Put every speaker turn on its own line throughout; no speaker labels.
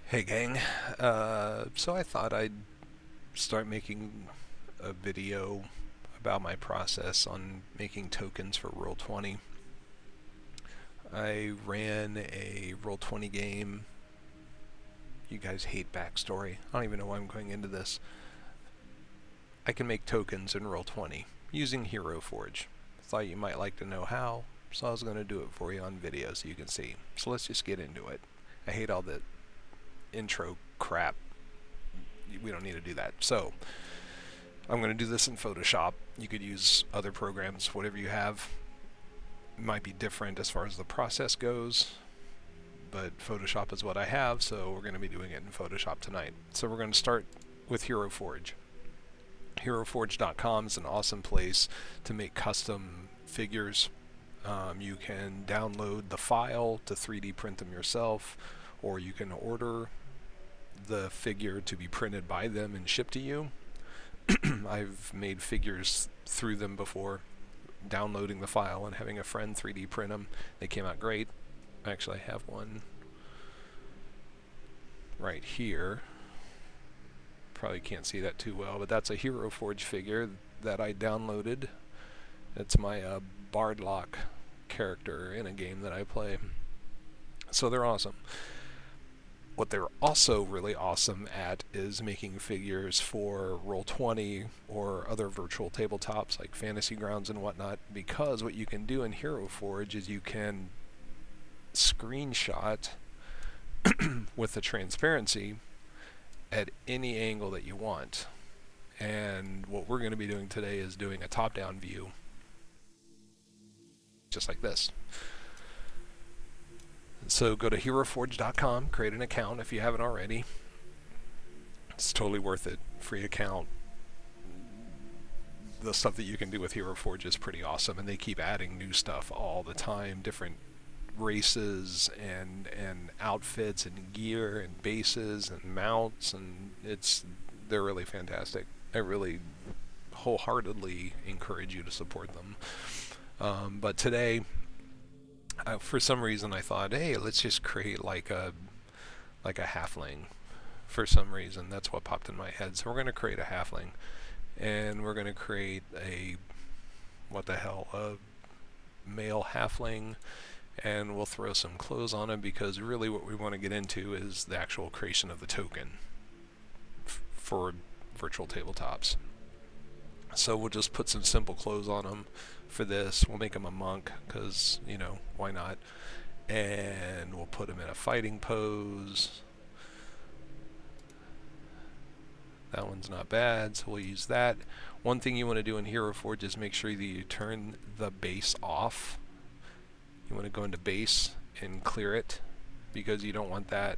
Hey gang, so I thought I'd start making a video about my process on making tokens for Roll20. I ran a Roll20 game. You guys hate backstory. I don't even know why I'm going into this. I can make tokens in Roll20 using Heroforge. Thought you might like to know how, so I was going to do it for you on video so you can see. So let's just get into it. I hate all the intro crap. We don't need to do that. So I'm going to do this in Photoshop. You could use other programs, whatever you have. It might be different as far as the process goes, but Photoshop is what I have, so we're going to be doing it in Photoshop tonight. So we're going to start with Heroforge. Heroforge.com is an awesome place to make custom figures. You can download the file to 3D print them yourself, or you can order the figure to be printed by them and shipped to you. I've made figures through them before, downloading the file and having a friend 3D print them. They came out great. Actually, I have one right here. Probably can't see that too well, but that's a Heroforge figure that I downloaded. It's my Bardlock character in a game that I play. So they're awesome. What they're also really awesome at is making figures for Roll20 or other virtual tabletops like Fantasy Grounds and whatnot, because what you can do in Heroforge is you can screenshot with the transparency at any angle that you want. And what we're going to be doing today is doing a top-down view, just like this. So go to Heroforge.com, create an account if you haven't already. It's totally worth it. Free account. The stuff that you can do with Heroforge is pretty awesome, and they keep adding new stuff all the time, different races and outfits and gear and bases and mounts, and they're really fantastic. I really wholeheartedly encourage you to support them. But today, for some reason I thought, hey, let's just create like a halfling. For some reason, that's what popped in my head. So we're going to create a halfling, and we're going to create a male halfling, and we'll throw some clothes on him, because really what we want to get into is the actual creation of the token for virtual tabletops. So we'll just put some simple clothes on him for this. We'll make him a monk because, you know, why not? And we'll put him in a fighting pose. That one's not bad, so we'll use that. One thing you want to do in Heroforge is make sure that you turn the base off. You want to go into base and clear it, because you don't want that.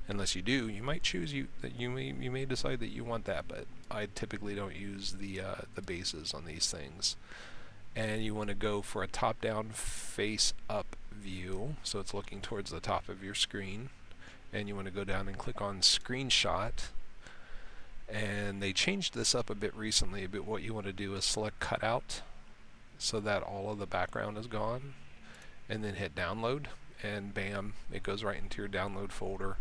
Unless you do, you might choose you may decide that you want that, but I typically don't use the bases on these things. And you want to go for a top-down face-up view, so it's looking towards the top of your screen. And you want to go down and click on Screenshot. And they changed this up a bit recently, but what you want to do is select Cutout, so that all of the background is gone, and then hit Download, and bam, it goes right into your download folder.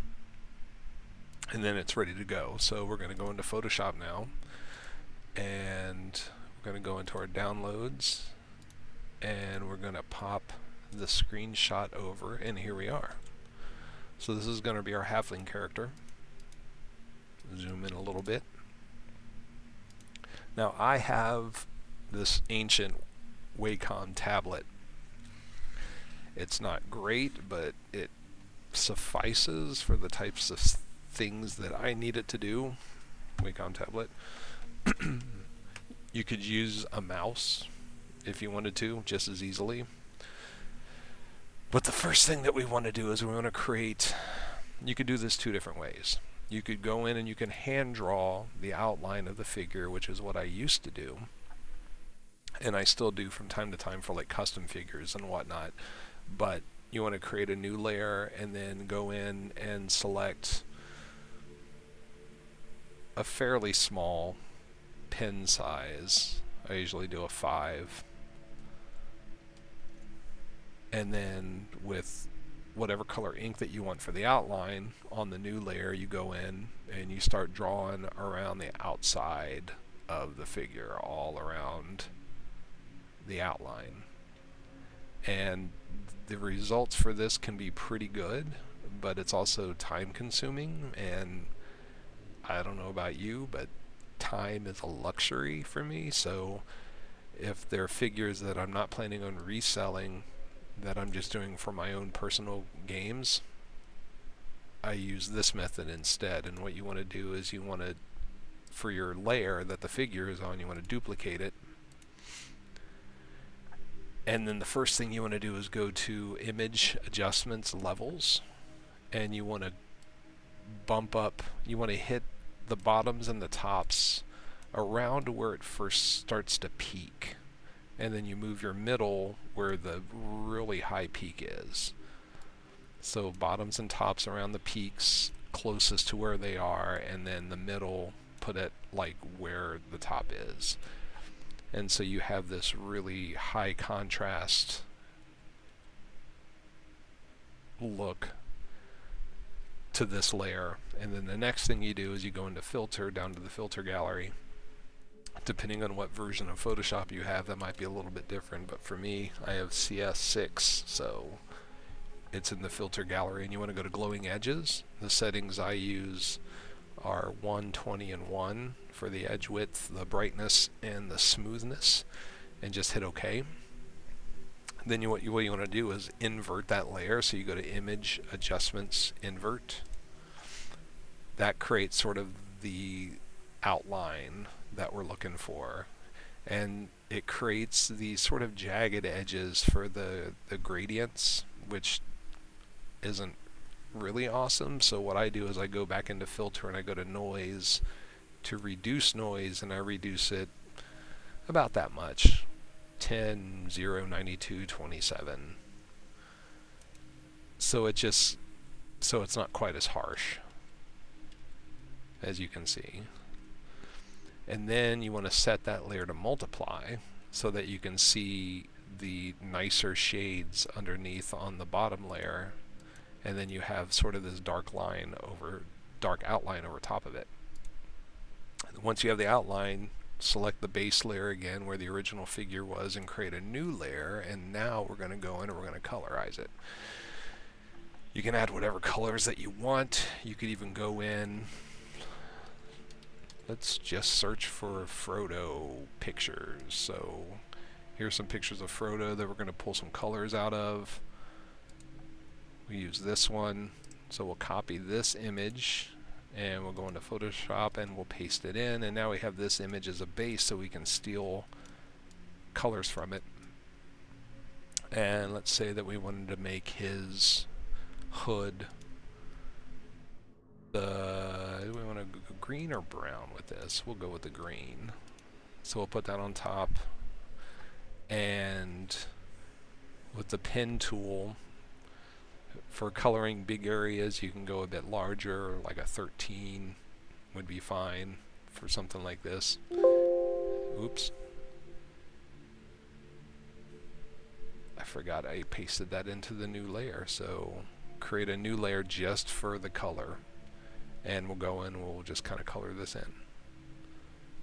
And then it's ready to go. So we're going to go into Photoshop now, and we're going to go into our downloads, and we're going to pop the screenshot over, and here we are. So this is going to be our halfling character. Zoom in a little bit. Now I have this ancient Wacom tablet. It's not great, but it suffices for the types of things that I need it to do. Wacom tablet. You could use a mouse if you wanted to, just as easily. But the first thing that we want to do is we want to create, you could do this two different ways. You could go in and you can hand draw the outline of the figure, which is what I used to do, and I still do from time to time for like custom figures and whatnot. But you want to create a new layer and then go in and select a fairly small pen size. I usually do a 5. And then with whatever color ink that you want for the outline. On the new layer, you go in and you start drawing around the outside of the figure, all around the outline. And the results for this can be pretty good, but it's also time consuming, and I don't know about you, but time is a luxury for me. So if there are figures that I'm not planning on reselling, that I'm just doing for my own personal games, I use this method instead. And what you want to do is you want to, for your layer that the figure is on, you want to duplicate it. And then the first thing you want to do is go to Image Adjustments Levels, and you want to bump up, you want to hit the bottoms and the tops around where it first starts to peak. And then you move your middle where the really high peak is. So bottoms and tops around the peaks closest to where they are, and then the middle put it like where the top is. And so you have this really high contrast look to this layer. And then the next thing you do is you go into Filter, down to the Filter Gallery. Depending on what version of Photoshop you have, that might be a little bit different, but for me, I have CS6, so it's in the Filter Gallery, and you want to go to Glowing Edges. The settings I use are 1, 20, and 1 for the edge width, the brightness, and the smoothness, and just hit OK. Then what you want to do is invert that layer, so you go to Image Adjustments, Invert. That creates sort of the outline that we're looking for, and it creates these sort of jagged edges for the gradients, which isn't really awesome. So what I do is I go back into Filter and I go to Noise to reduce noise, and I reduce it about that much, 10, 0, 92, 27. So it's not quite as harsh, as you can see. And then you want to set that layer to multiply so that you can see the nicer shades underneath on the bottom layer, and then you have sort of this dark outline over top of it. Once you have the outline, select the base layer again where the original figure was and create a new layer, and now we're going to go in and we're going to colorize it. You can add whatever colors that you want. You could even go in, let's just search for Frodo pictures. So here's some pictures of Frodo that we're going to pull some colors out of. We use this one, so we'll copy this image and we'll go into Photoshop and we'll paste it in, and now we have this image as a base so we can steal colors from it. And let's say that we wanted to make his hood, do we want to go green or brown with this? We'll go with the green. So we'll put that on top, and with the pen tool, for coloring big areas, you can go a bit larger, like a 13 would be fine for something like this. Oops. I forgot I pasted that into the new layer. So create a new layer just for the color, and we'll go in, we'll just kind of color this in.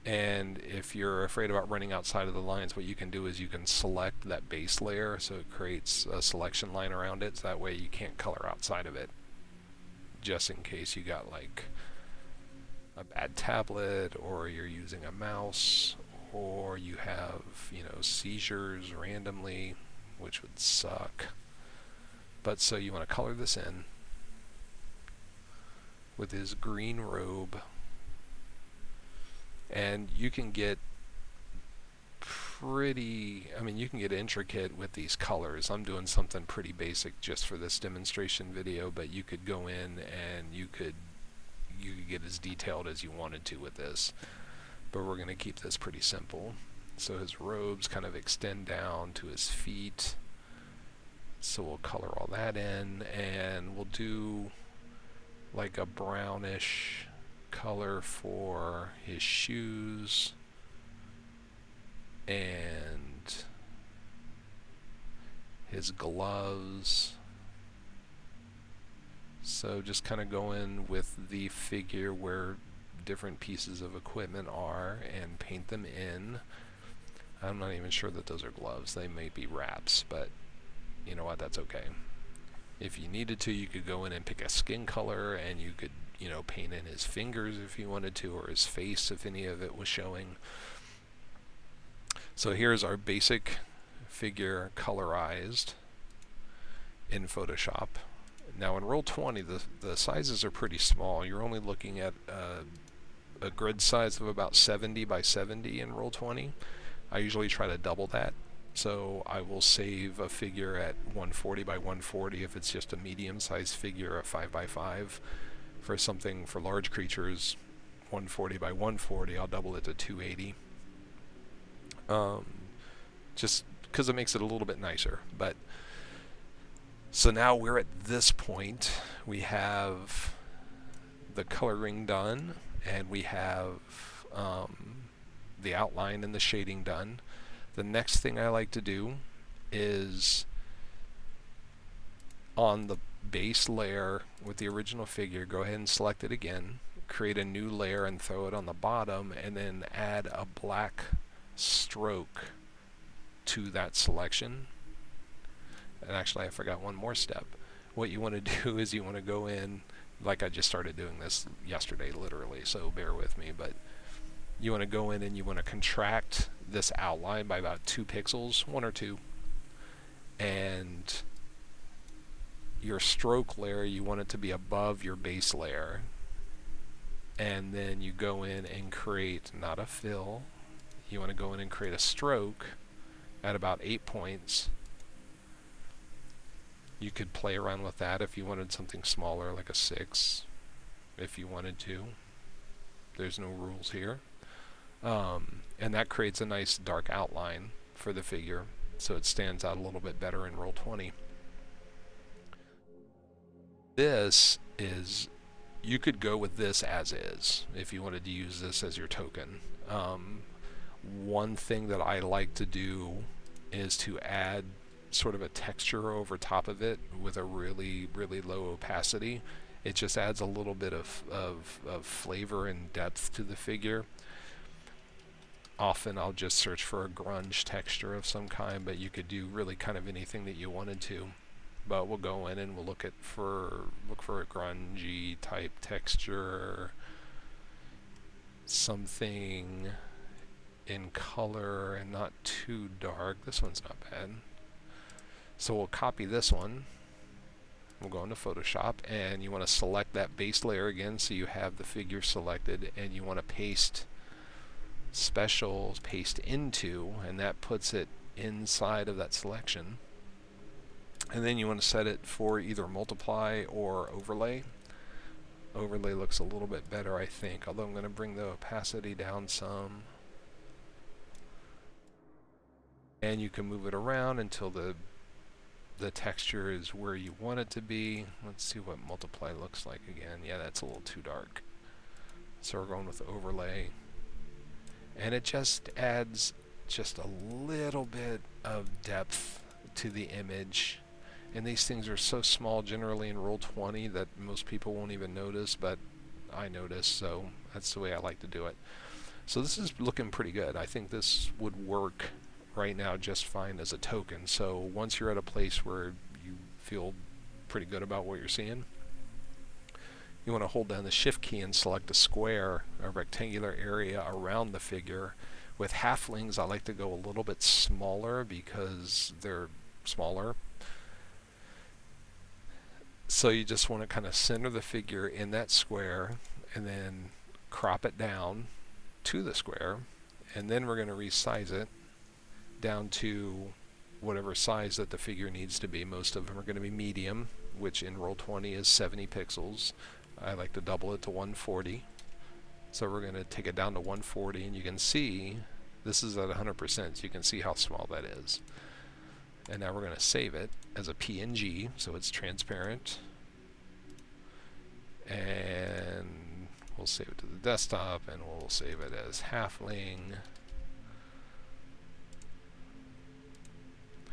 And if you're afraid about running outside of the lines, what you can do is you can select that base layer, so it creates a selection line around it, so that way you can't color outside of it, just in case you got like a bad tablet, or you're using a mouse, or you have, you know, seizures randomly, which would suck. But so you want to color this in with his green robe. And you can get you can get intricate with these colors. I'm doing something pretty basic just for this demonstration video, but you could go in and you could get as detailed as you wanted to with this. But we're going to keep this pretty simple. So his robes kind of extend down to his feet. So we'll color all that in, and we'll do like a brownish color for his shoes and his gloves So just kind of go in with the figure where different pieces of equipment are and paint them in. I'm not even sure that those are gloves. They may be wraps, but you know what, that's okay. If you needed to, you could go in and pick a skin color, and you could, you know, paint in his fingers if you wanted to, or his face if any of it was showing. So here's our basic figure colorized in Photoshop. Now in Roll20, the sizes are pretty small. You're only looking at a grid size of about 70 by 70 in Roll20. I usually try to double that. So I will save a figure at 140 by 140 if it's just a medium-sized figure, a 5 by 5. For something for large creatures, 140 by 140, I'll double it to 280. Just because it makes it a little bit nicer. But so now we're at this point. We have the coloring done, and we have the outline and the shading done. The next thing I like to do is on the base layer with the original figure, go ahead and select it again, create a new layer and throw it on the bottom, and then add a black stroke to that selection. And actually I forgot one more step. What you want to do is you want to go in, like I just started doing this yesterday literally, so bear with me, but you want to go in and you want to contract this outline by about 2 pixels, 1 or 2, and your stroke layer, you want it to be above your base layer, and then you go in and create not a fill, you want to go in and create a stroke at about 8 points. You could play around with that if you wanted something smaller, like a 6, if you wanted to. There's no rules here. And that creates a nice dark outline for the figure, so it stands out a little bit better in Roll20. This is, you could go with this as is if you wanted to use this as your token. One thing that I like to do is to add sort of a texture over top of it with a really, really low opacity. It just adds a little bit of flavor and depth to the figure. Often I'll just search for a grunge texture of some kind, but you could do really kind of anything that you wanted to. But we'll go in and we'll look for a grungy type texture, something in color and not too dark. This one's not bad. So we'll copy this one. We'll go into Photoshop, and you want to select that base layer again so you have the figure selected, and you want to paste special paste into, and that puts it inside of that selection. And then you want to set it for either multiply or overlay. Overlay looks a little bit better, I think, although I'm going to bring the opacity down some. And you can move it around until the texture is where you want it to be. Let's see what multiply looks like again. Yeah, that's a little too dark. So we're going with overlay. And it just adds just a little bit of depth to the image. And these things are so small generally in Roll20 that most people won't even notice, but I notice, so that's the way I like to do it. So this is looking pretty good. I think this would work right now just fine as a token. So once you're at a place where you feel pretty good about what you're seeing, you want to hold down the Shift key and select a square, a rectangular area around the figure. With halflings, I like to go a little bit smaller because they're smaller. So you just want to kind of center the figure in that square and then crop it down to the square, and then we're going to resize it down to whatever size that the figure needs to be. Most of them are going to be medium, which in Roll20 is 70 pixels. I like to double it to 140. So we're going to take it down to 140, and you can see this is at 100%, so you can see how small that is. And now we're going to save it as a PNG, so it's transparent. And we'll save it to the desktop, and we'll save it as halfling.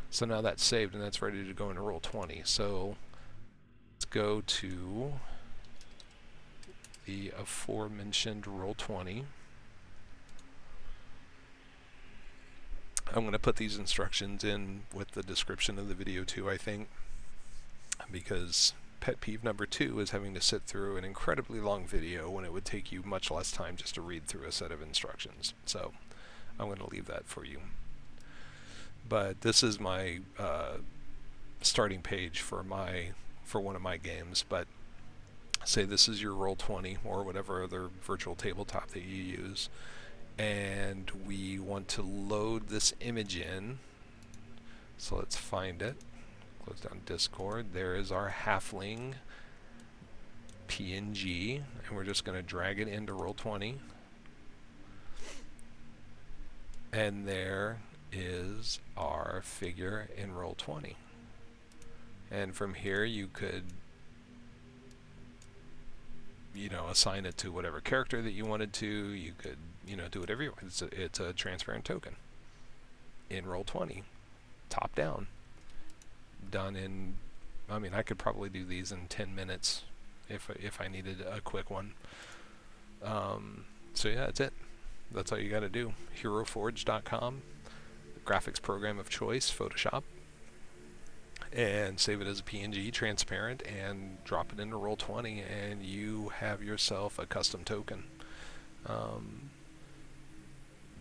So now that's saved, and that's ready to go into Roll20. So let's go to the aforementioned Roll20. I'm going to put these instructions in with the description of the video too, I think, because pet peeve number 2 is having to sit through an incredibly long video when it would take you much less time just to read through a set of instructions. So I'm going to leave that for you. But this is my starting page for one of my games. But say this is your Roll20 or whatever other virtual tabletop that you use, and we want to load this image in. So let's find it. Close down Discord. There is our halfling PNG, and we're just going to drag it into Roll20. And there is our figure in Roll20. And from here you could, you know, assign it to whatever character that you wanted to. You could, you know, do whatever you want. It's a transparent token in Roll20, top down. Done in, I mean, I could probably do these in 10 minutes if I needed a quick one. So yeah, that's it. That's all you got to do. Heroforge.com, graphics program of choice, Photoshop, and save it as a PNG, transparent, and drop it into Roll20, and you have yourself a custom token.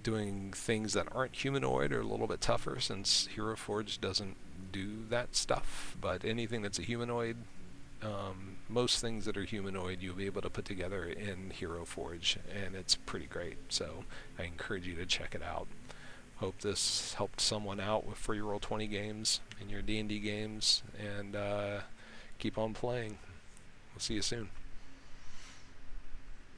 Doing things that aren't humanoid are a little bit tougher since Heroforge doesn't do that stuff, but anything that's a humanoid, most things that are humanoid you'll be able to put together in Heroforge, and it's pretty great. So I encourage you to check it out. Hope this helped someone out for your Roll20 games and your D&D games, and keep on playing. We'll see you soon.